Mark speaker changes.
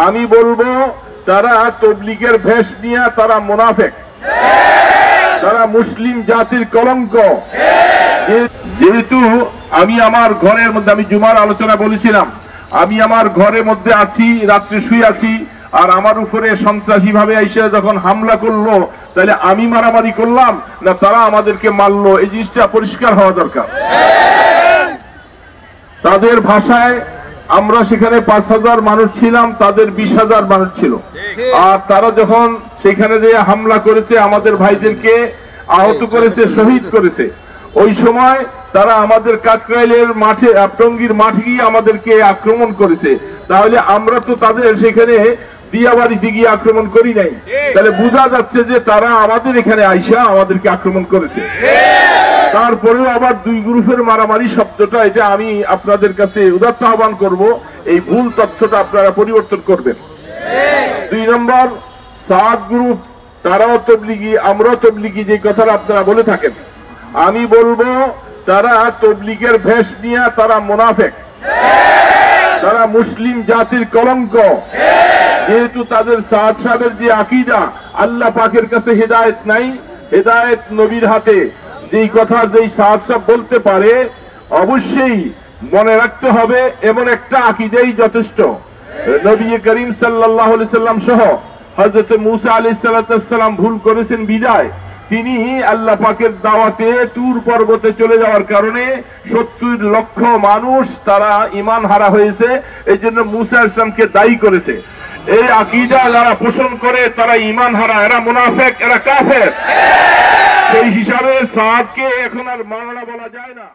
Speaker 1: আমি বলবো তারা তবলিগের ভেষ নিয়ে তারা মুনাফিক, তারা মুসলিম জাতির কলঙ্ক। যেহেতু আমি আমার ঘরের মধ্যে, আমি জুমার আলোচনা বলেছিলাম, আমি আমার ঘরের মধ্যে আছি, রাত্রে শুয়ে আছি, আর আমার উপরে সন্ত্রাসী ভাবে এসে যখন হামলা করলো, তাহলে আমি মারামারি করলাম না তারা আমাদেরকে মারলো? এই জিনিসটা পরিষ্কার হওয়া দরকার। তাদের ভাষায় আমরা সেখানে 5,000 মানুষ ছিলাম, তাদের 20,000 মানুষ ছিল। আর তারা যখন সেখানে যে হামলা করেছে, আমাদের ভাইদেরকে আহত করেছে, শহীদ করেছে, ওই সময় তারা আমাদের কাকরাইলের মাঠে, টঙ্গীর মাঠে গিয়ে আমাদেরকে আক্রমণ করেছে। তাহলে আমরা তো তাদের সেখানে দিয়াবাড়িতে গিয়ে আক্রমণ করি নাই। তাহলে বোঝা যাচ্ছে যে তারা আমাদের এখানে আইসা আমাদেরকে আক্রমণ করেছে। তারপরেও আবার দুই গ্রুপের মারামারি শব্দটা, এটা আমি আপনাদের কাছে উদাত্ত আহ্বান করব, এই ভুল তথ্যটা আপনারা পরিবর্তন করবেন। 2 নম্বর, সাদ গ্রুপ তারাও তবলিগি, আমরাও তবলিগি, যে কথাটা আপনারা বলে থাকেন, আমি বলবো তারা তবলিগের ভেষ নিয়ে তারা মুনাফিক, তারা মুসলিম জাতির কলঙ্ক। যেহেতু তাদের সাদ সাহেবের যে আকীদা, আল্লাহ পাকের কাছে হেদায়েত নাই, হেদায়েত নবীর হাতে। যেই কথা যেই সাদ সাহেব বলতে পারে, অবশ্যই মনে রাখতে হবে এমন একটা আকীদাই যথেষ্ট। নবী করিম সাল্লাল্লাহু আলাইহি সাল্লাম সহ হযরত মুসা আলাইহিস সালাম ভুল করেছেন বিদায় তিনি আল্লাহ পাকের দাওয়াতে তুর পর্বতে চলে যাওয়ার কারণে 70 লক্ষ মানুষ তারা ঈমান হারা হয়েছে। এই জন্য মুসা আলাইহিস সালামকে দায়ী করেছে। এই আকীদা যারা পোষণ করে তারা ঈমান হারা, এরা মুনাফিক, এরা কাফের। সেই হিসাবে সাদকে এখন আর মানা বলা যায় না।